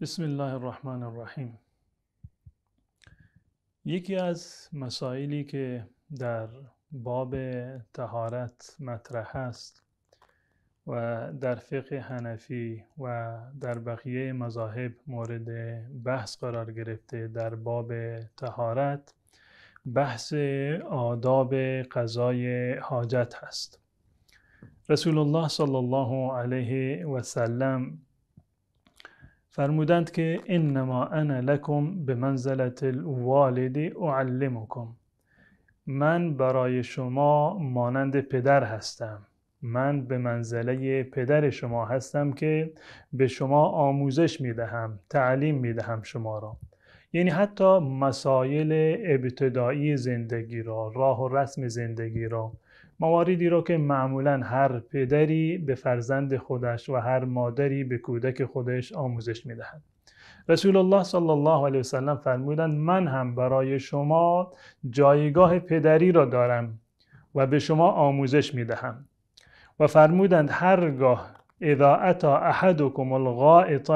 بسم الله الرحمن الرحیم. یکی از مسائلی که در باب طهارت مطرح است و در فقه حنفی و در بقیه مذاهب مورد بحث قرار گرفته در باب طهارت، بحث آداب قضای حاجت هست. رسول الله صلی الله علیه و سلم فرمودند که انما انا لکم به منزلت الوالد اعلمکم، من برای شما مانند پدر هستم، من به منزله پدر شما هستم که به شما آموزش میدهم، تعلیم میدهم شما را. یعنی حتی مسائل ابتدایی زندگی را، راه و رسم زندگی را، مواردی را که معمولا هر پدری به فرزند خودش و هر مادری به کودک خودش آموزش میدهد. رسول الله صلی الله علیه وسلم فرمودند من هم برای شما جایگاه پدری را دارم و به شما آموزش میدهم. و فرمودند هرگاه اذا اتی احدکم الغائط،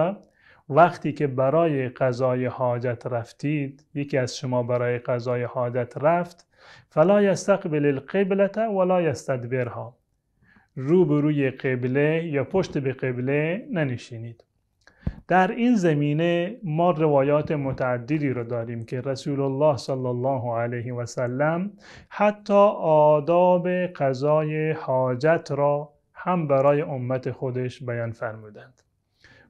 وقتی که برای قضای حاجت رفتید، یکی از شما برای قضای حاجت رفت، فلا یستقبل القبلة ولا یستدبرها، روبروی قبله یا پشت به قبله ننشینید. در این زمینه ما روایات متعددی رو داریم که رسول الله صلی الله علیه و سلم حتی آداب قضای حاجت را هم برای امت خودش بیان فرمودند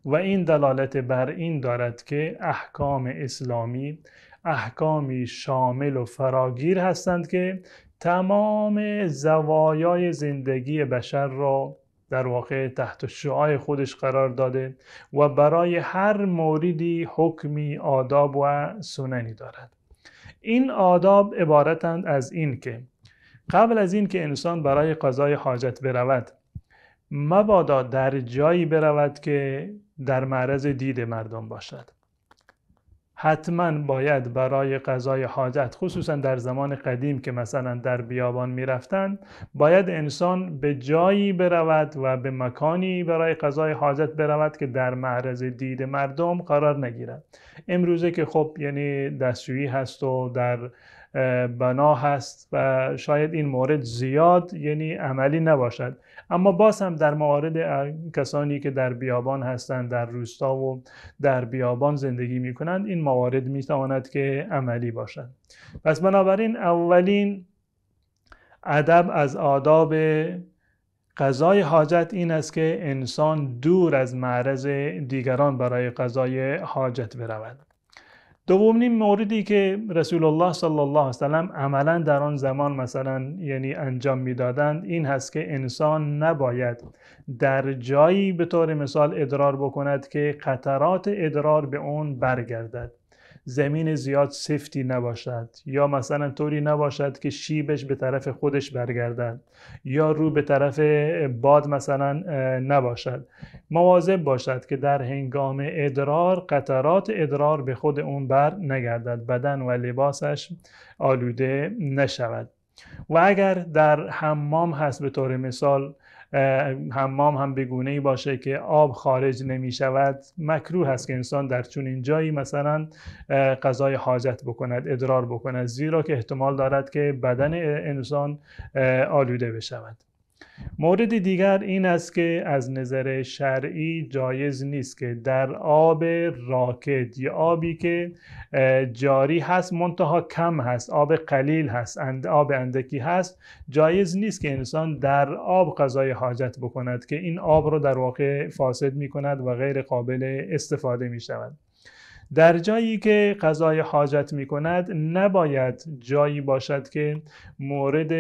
و این دلالت بر این دارد که احکام اسلامی احکامی شامل و فراگیر هستند که تمام زوایای زندگی بشر را در واقع تحت شعاع خودش قرار داده و برای هر موردی حکمی، آداب و سننی دارد. این آداب عبارتند از این که قبل از این که انسان برای قضای حاجت برود، مبادا در جایی برود که در معرض دید مردم باشد. حتما باید برای قضای حاجت، خصوصا در زمان قدیم که مثلا در بیابان می رفتن، باید انسان به جایی برود و به مکانی برای قضای حاجت برود که در معرض دید مردم قرار نگیرد. امروزه که خب یعنی دستشویی هست و در بنا هست و شاید این مورد زیاد یعنی عملی نباشد، اما باز هم در موارد کسانی که در بیابان هستند، در روستا و در بیابان زندگی می کنند، این موارد می تواند که عملی باشد. پس بنابراین اولین ادب از آداب قضای حاجت این است که انسان دور از معرض دیگران برای قضای حاجت برود. دومین موردی که رسول الله صلی الله علیه و سلم عملا در آن زمان مثلا یعنی انجام میدادند این هست که انسان نباید در جایی به طور مثال ادرار بکند که قطرات ادرار به اون برگردد، زمین زیاد سفتی نباشد یا مثلا طوری نباشد که شیبش به طرف خودش برگردد یا رو به طرف باد مثلا نباشد. مواظب باشد که در هنگام ادرار قطرات ادرار به خود اون بر نگردد، بدن و لباسش آلوده نشود. و اگر در حمام هست به طور مثال، حمام هم به گونه‌ای باشه که آب خارج نمی شود، مکروه است که انسان در چنین جایی مثلا قضای حاجت بکند، ادرار بکند، زیرا که احتمال دارد که بدن انسان آلوده بشود. مورد دیگر این است که از نظر شرعی جایز نیست که در آب راکد یا آبی که جاری هست منتها کم هست، آب قلیل هست، آب اندکی هست، جایز نیست که انسان در آب قضای حاجت بکند که این آب رو در واقع فاسد می کند و غیر قابل استفاده می شود. در جایی که قضای حاجت می کند نباید جایی باشد که مورد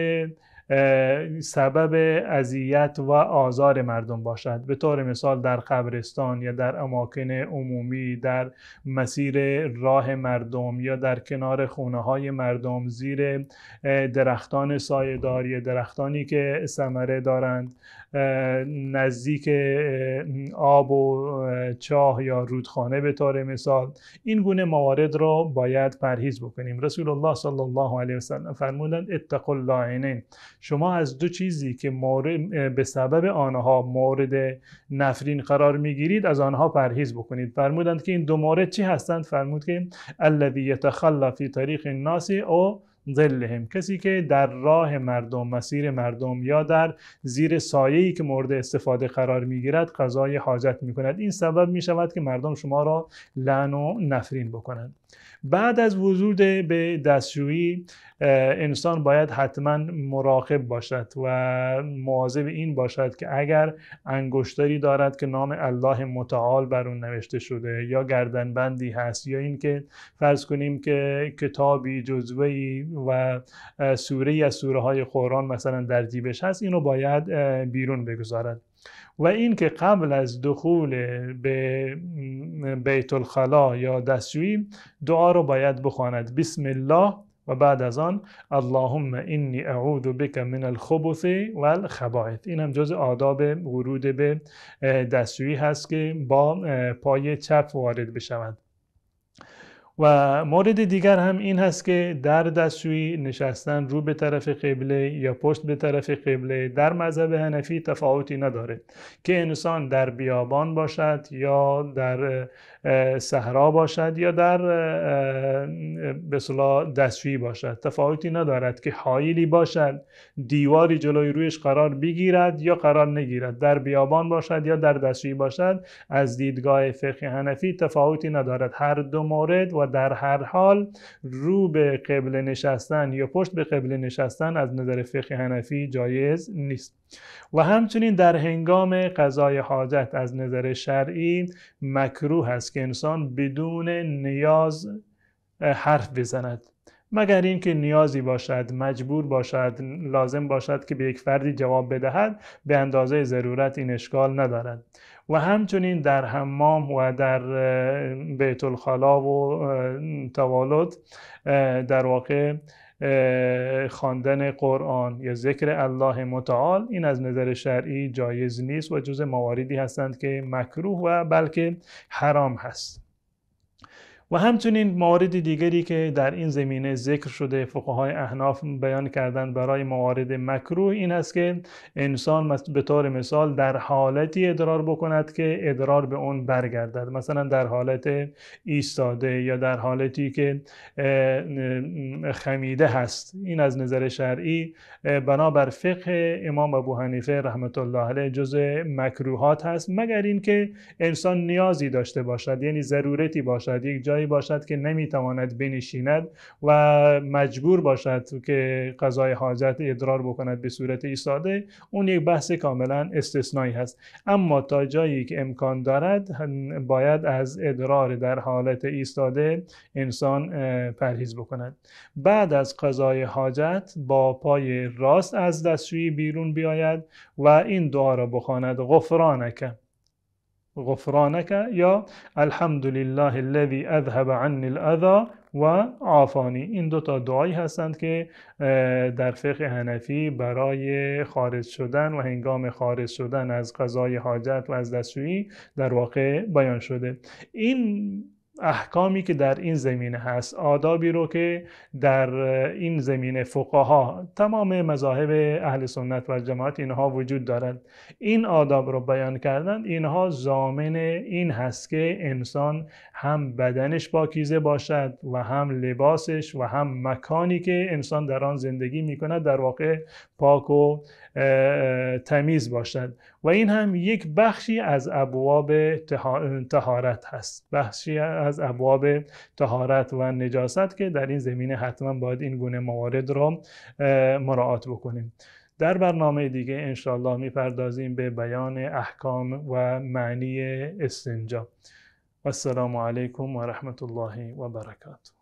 سبب اذیت و آزار مردم باشد، به طور مثال در قبرستان یا در اماکن عمومی، در مسیر راه مردم یا در کنار خونه های مردم، زیر درختان سایه‌دار یا درختانی که ثمره دارند، نزدیک آب و چاه یا رودخانه به طور مثال. این گونه موارد را باید پرهیز بکنیم. رسول الله صلی الله علیه و سلم فرمودند اتقوا اللاعنین، شما از دو چیزی که به سبب آنها مورد نفرین قرار میگیرید از آنها پرهیز بکنید. فرمودند که این دو مورد چی هستند؟ فرمود که الذی یتخلى فی طریق الناس او ظلهم، کسی که در راه مردم، مسیر مردم یا در زیر سایه‌ای که مورد استفاده قرار میگیرد قضای حاجت میکند. این سبب میشود که مردم شما را لعن و نفرین بکنند. بعد از ورود به دستشویی انسان باید حتما مراقب باشد و مواظب این باشد که اگر انگشتری دارد که نام الله متعال بر اون نوشته شده یا گردنبندی هست یا این که فرض کنیم که کتابی، جزوه‌ای و سوره‌ای از سوره‌های قرآن مثلا در جیبش هست، اینو باید بیرون بگذارد. و این که قبل از دخول به بیت الخلا یا دستشویی دعا رو باید بخواند، بسم الله، و بعد از آن اللهم انی اعوذ بک من الخبث والخبائث. این هم جز آداب ورود به دستشویی هست که با پای چپ وارد بشود. و مورد دیگر هم این هست که در دستشویی نشستن رو به طرف قبله یا پشت به طرف قبله در مذهب حنفی تفاوتی نداره، که انسان در بیابان باشد یا در صحرا باشد یا در به اصطلاح دستشویی باشد، تفاوتی ندارد که حائلی باشد، دیواری جلوی رویش قرار بگیرد یا قرار نگیرد، در بیابان باشد یا در دستشویی باشد، از دیدگاه فقه حنفی تفاوتی ندارد. هر دو مورد و در هر حال رو به قبله نشستن یا پشت به قبله نشستن از نظر فقه حنفی جایز نیست. و همچنین در هنگام قضای حاجت از نظر شرعی مکروه است که انسان بدون نیاز حرف بزند، مگر اینکه نیازی باشد، مجبور باشد، لازم باشد که به یک فردی جواب بدهد، به اندازه ضرورت این اشکال ندارد. و همچنین در حمام و در بیت الخلا و توالد در واقع خواندن قرآن یا ذکر الله متعال، این از نظر شرعی جایز نیست و جز مواردی هستند که مکروه و بلکه حرام هست. و همچنین موارد دیگری که در این زمینه ذکر شده فقهای احناف بیان کردن برای موارد مکروه این است که انسان به طور مثال در حالتی ادرار بکند که ادرار به اون برگردد، مثلا در حالت ایستاده یا در حالتی که خمیده هست. این از نظر شرعی بنابر فقه امام ابو حنیفه رحمت الله علیه جز مکروهات هست، مگر اینکه انسان نیازی داشته باشد، یعنی ضرورتی باشد، یک جایی باشد که نمیتواند بنشیند و مجبور باشد که قضای حاجت ادرار بکند به صورت ایستاده، اون یک بحث کاملا استثنایی هست. اما تا جایی که امکان دارد باید از ادرار در حالت ایستاده انسان پرهیز بکند. بعد از قضای حاجت با پای راست از دستشویی بیرون بیاید و این دعا را بخواند، غفرانک یا الحمدلله الذی اذهب عنی الاذی و عافانی. این دو تا دعایی هستند که در فقه حنفی برای خارج شدن و هنگام خارج شدن از قضای حاجت و از دستشویی در واقع بیان شده. این احکامی که در این زمینه هست، آدابی رو که در این زمینه فقها تمام مذاهب اهل سنت و جماعت اینها وجود دارد، این آداب رو بیان کردن، اینها ضامن این هست که انسان هم بدنش پاکیزه باشد و هم لباسش و هم مکانی که انسان در آن زندگی میکند در واقع پاک و تمیز باشد. و این هم یک بخشی از ابواب طهارت هست، بخشی از ابواب طهارت و نجاست که در این زمینه حتما باید این گونه موارد را مراعات بکنیم. در برنامه دیگه انشاءالله میپردازیم به بیان احکام و معنی استنجا. و السلام علیکم و رحمت الله و برکاته.